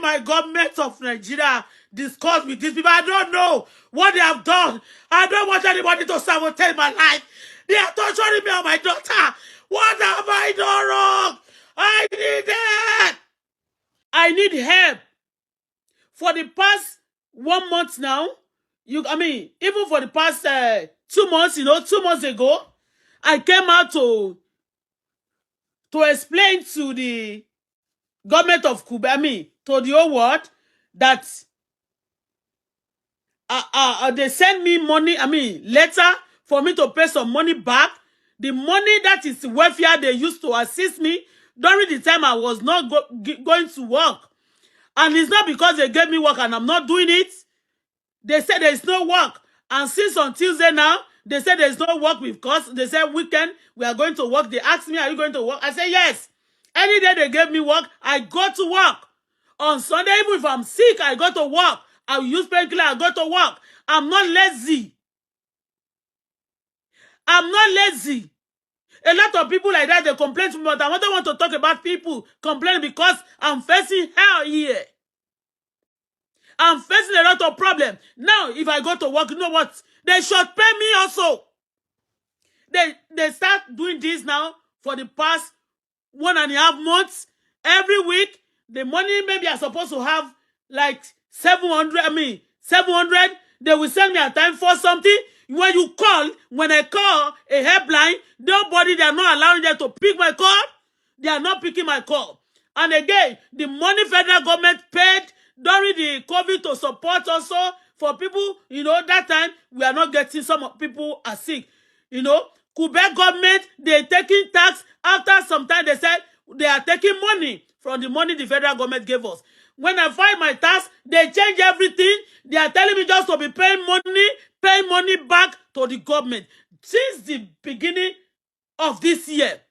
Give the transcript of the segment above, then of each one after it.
my government of Nigeria discuss with these people. I don't know what they have done. I don't want anybody to sabotage my life. They are torturing me and my daughter. What have I done wrong? I need it. I need help. For the past 1 month now, even for the past 2 months, 2 months ago, I came out to explain to the government of Cuba, to the whole world, that they send me money, letter for me to pay some money back. The money that is welfare they used to assist me during the time I was not going to work. And it's not because they gave me work and I'm not doing it. They said there is no work. And since on Tuesday now, they said there is no work because they said weekend, we are going to work. They asked me, are you going to work? I said, yes. Any day they gave me work, I go to work. On Sunday, even if I'm sick, I go to work. I will use painkiller, I go to work. I'm not lazy. I'm not lazy. A lot of people like that, they complain to me, but I don't want to talk about people complaining because I'm facing hell here. I'm facing a lot of problems. Now, if I go to work, you know what? They should pay me also. They start doing this now for the past 1.5 months. Every week, the money maybe I'm supposed to have like 700. 700. They will send me a time for something. When I call a helpline, nobody, they are not allowing them to pick my call. They are not picking my call. And again, the money federal government paid during the COVID to support also for people, that time we are not getting, some people are sick. Quebec government, they're taking tax. After some time, they said they are taking money from the money the federal government gave us. When I file my tax, they change everything. They are telling me just to be paying money back to the government. Since the beginning of this year,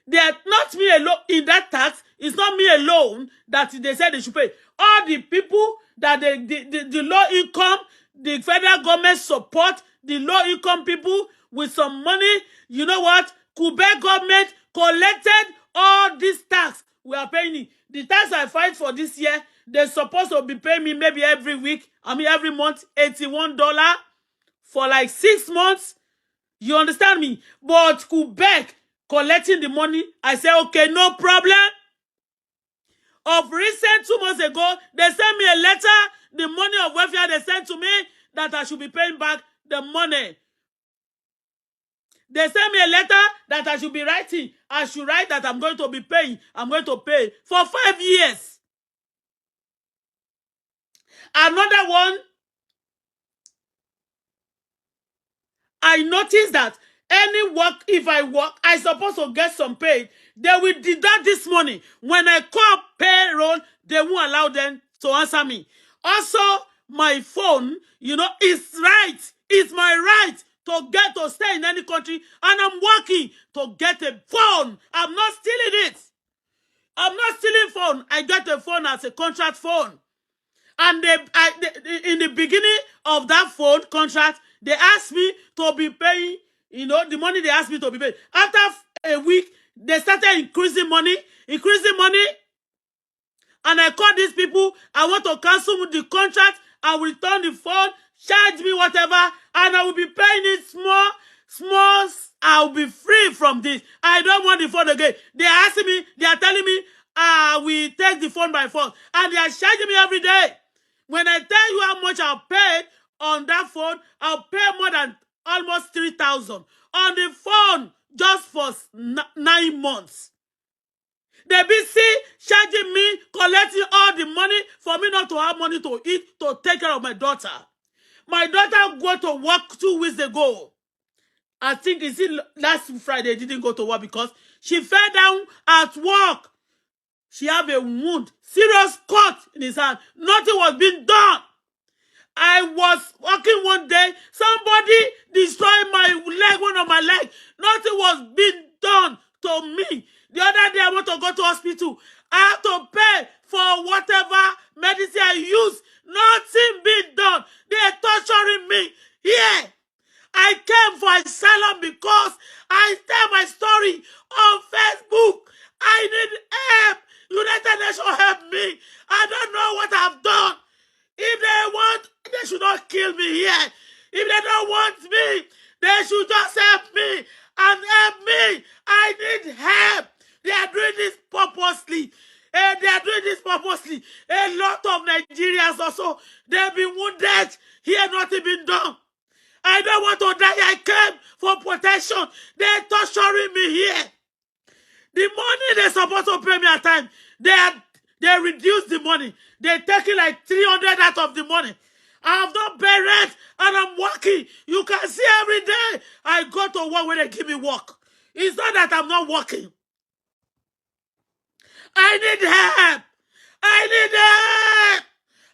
they are not me alone in that tax. It's not me alone that they said they should pay. All the people that the low income, the federal government support the low income people with some money. You know what? Quebec government collected all this tax. We are paying it. The tax I filed for this year, they're supposed to be paying me maybe every month, $81 for like 6 months. You understand me? But Quebec collecting the money, I say, okay, no problem. Of recent 2 months ago, they sent me a letter, the money of welfare they sent to me, that I should be paying back the money. They sent me a letter that I should be writing. I should write that I'm going to be paying. I'm going to pay for 5 years. Another one, I noticed that any work, if I work, I supposed to get some pay. They will deduct this money. When I call payroll, they won't allow them to answer me. Also, my phone, is right. It's my right to stay in any country, and I'm working to get a phone. I'm not stealing it. I'm not stealing phone. I got a phone as a contract phone. And in the beginning of that phone contract, they asked me to be paying, the money they asked me to be paying. After a week, they started increasing money. And I called these people. I want to cancel the contract. I will return the phone, charge me whatever, and I will be paying it small. I'll be free from this. I don't want the phone again. They are asking me, they are telling me, we take the phone by phone. And they are charging me every day. When I tell you how much I'll pay on that phone, I'll pay more than almost 3,000 on the phone just for 9 months. They be charging me, collecting all the money for me not to have money to eat, to take care of my daughter. My daughter went to work 2 weeks ago. I think last Friday didn't go to work because she fell down at work. She have a wound, serious cut in his hand. Nothing was being done. I was walking one day, somebody destroyed my leg, one of my legs. Nothing was being done to me. The other day I want to go to hospital. I have to pay for whatever medicine I use. Nothing being done. They are torturing me here. I came for asylum because I tell my story on Facebook. I need help. United Nations help me. I don't know what I've done. If they want, they should not kill me here. If they don't want me, they should just help me and help me. I need help. They are doing this purposely. They are doing this purposely. A lot of Nigerians also, they've been wounded. Here, nothing been done. I don't want to die. I came for protection. They're torturing me here. The money they're supposed to pay me at time, they reduce the money. They're taking like 300 out of the money. I have not paid rent and I'm working. You can see every day I go to work when they give me work. It's not that I'm not working. I need help. I need help.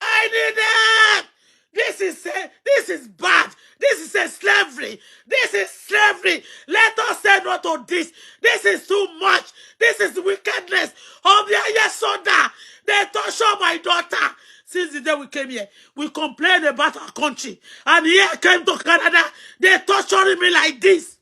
I need help. This is bad. This is a slavery. This is slavery. Let us say no to this. This is too much. This is wickedness of the highest order. They torture my daughter. Since the day we came here, we complained about our country. And here I came to Canada. They torturing me like this.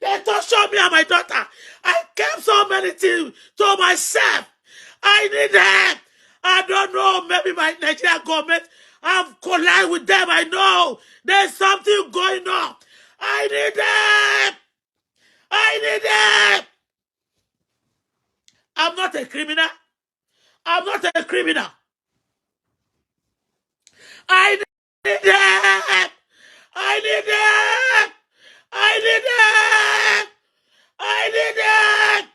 They torture me and my daughter. I kept so many things to myself. I need help. I don't know. Maybe my Nigerian government have collided with them. I know there's something going on. I need help. I need help. I'm not a criminal. I'm not a criminal. I need help. I need help. I need help. I need help.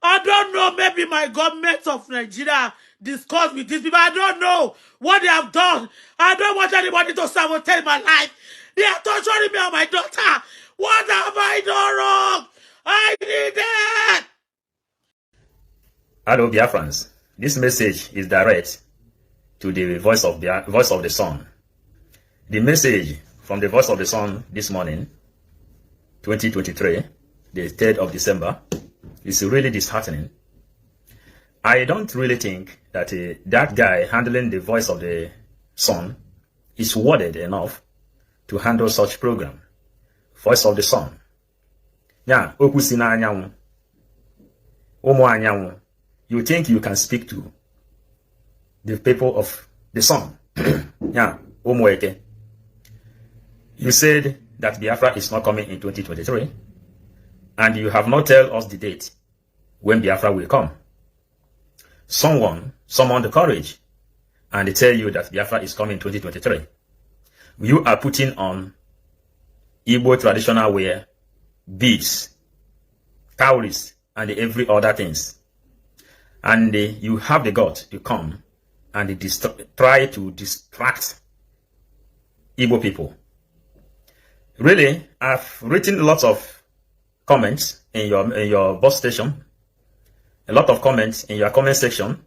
I don't know, maybe my government of Nigeria discussed with these people. I don't know what they have done. I don't want anybody to sabotage my life. They are torturing me and my daughter. What have I done wrong? I need that. Hello, Biafrens. This message is direct to the voice of the Sun. The message from the voice of the Sun this morning, 2023, the 3rd of December, is really disheartening. I don't really think that that guy handling the voice of the Sun is worded enough to handle such program. Voice of the Sun. Yeah, okusina anyanwu. Omo anyanwu. You think you can speak to the people of the Sun? Yeah, omo eke. You said that Biafra is not coming in 2023, and you have not told us the date when Biafra will come. Someone summoned the courage and they tell you that Biafra is coming in 2023. You are putting on Igbo traditional wear, beads, cowries, and every other things. And you have the guts to come and try to distract Igbo people. Really, I've written lots of comments in your bus station, a lot of comments in your comment section,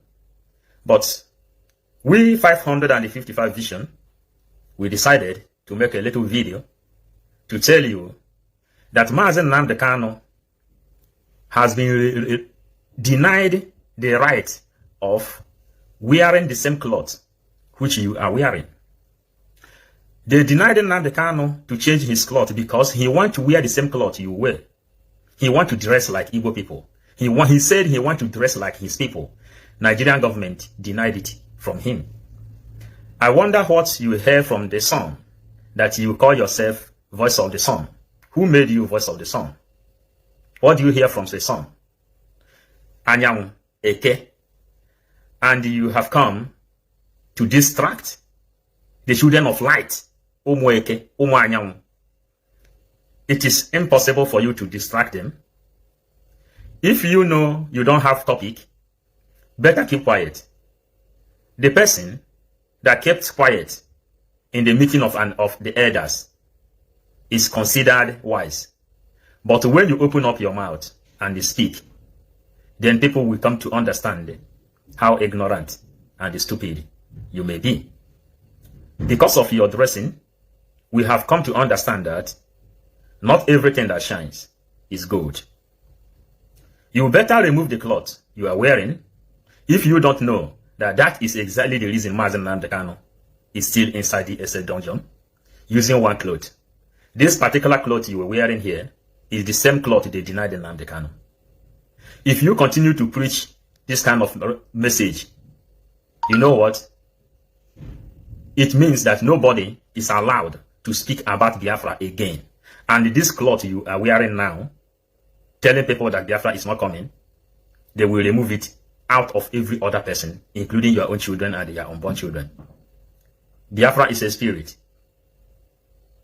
but we 555 Vision, we decided to make a little video to tell you that Mazen Nnamdi Kanu has been denied the right of wearing the same clothes which you are wearing. They denied Nnamdi Kanu to change his clothes because he wants to wear the same clothes you wear. He wants to dress like Igbo people. He said he wants to dress like his people. Nigerian government denied it from him. I wonder what you hear from the Sun that you call yourself Voice of the Sun. Who made you Voice of the Sun? What do you hear from the Sun? Anyang Eke. And you have come to distract the children of light. Omo Eke, Omo Anyang. It is impossible for you to distract them. If you know you don't have topic, better keep quiet. The person that kept quiet in the meeting of the elders is considered wise. But when you open up your mouth and speak, then people will come to understand how ignorant and stupid you may be. Because of your dressing, we have come to understand that not everything that shines is gold. You better remove the cloth you are wearing if you don't know that that is exactly the reason Mazen Nnamdi Kanu is still inside the SS dungeon using one cloth. This particular cloth you are wearing here is the same cloth they denied Nnamdi Kanu. If you continue to preach this kind of message, you know what? It means that nobody is allowed to speak about Biafra again. And this cloth you are wearing now, telling people that Biafra is not coming, they will remove it out of every other person, including your own children and your unborn children. Biafra is a spirit.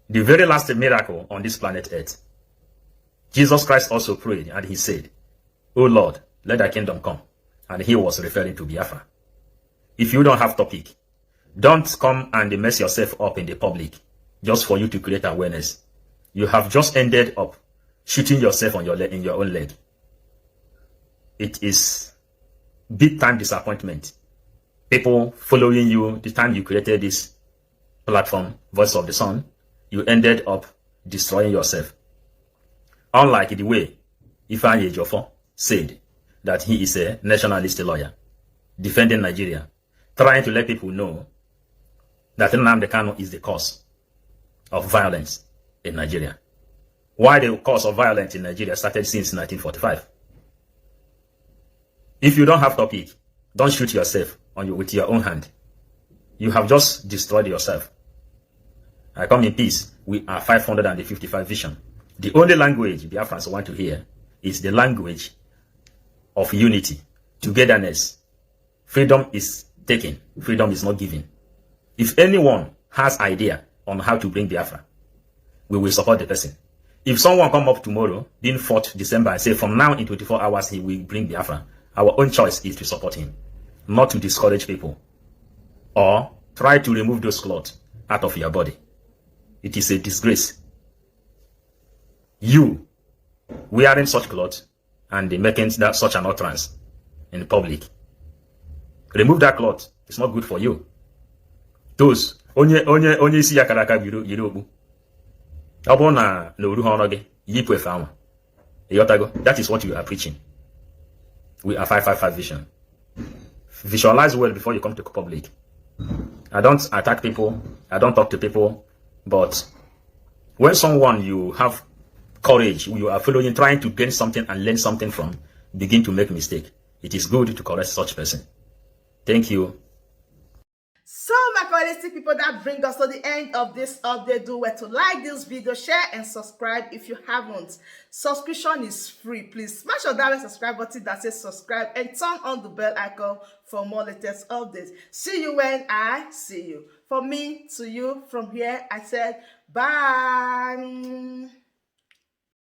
The very last miracle on this planet Earth. Jesus Christ also prayed and he said, "Oh Lord, let thy kingdom come." And he was referring to Biafra. If you don't have topic, don't come and mess yourself up in the public just for you to create awareness. You have just ended up shooting yourself on in your own leg. It is big time disappointment. People following you the time you created this platform, Voice of the Sun, you ended up destroying yourself. Unlike the way Ifeanyi Ejiofor said that he is a nationalist lawyer defending Nigeria, trying to let people know that Nnamdi Kanu is the cause of violence in Nigeria. Why the cause of violence in Nigeria started since 1945. If you don't have topic, don't shoot yourself with your own hand. You have just destroyed yourself. I come in peace. We are 555 vision. The only language Biafrans want to hear is the language of unity, togetherness. Freedom is taken. Freedom is not given. If anyone has idea on how to bring Biafra, we will support the person. If someone come up tomorrow, being 4th December, and say from now in 24 hours he will bring Biafra, our own choice is to support him, not to discourage people or try to remove those clothes out of your body. It is a disgrace. You wearing such clothes and making that such an utterance in public. Remove that cloth. It's not good for you. Those onye isi ya karaka yiri okpu. Ọ bụrụ na oru ha ọrụ gị, yipụ efe anwa. That is what you are preaching. We are 555 vision. Visualize well before you come to public. I don't attack people. I don't talk to people. But when someone you have courage, you are following, trying to gain something and learn something from, begin to make mistake, it is good to correct such person. Thank you. So my quality people, that brings us to the end of this update. Do well to like this video, share and subscribe if you haven't. Subscription is free. Please smash on that subscribe button that says subscribe and turn on the bell icon for more latest updates. See you when I see you. From me to you, from here I said bye.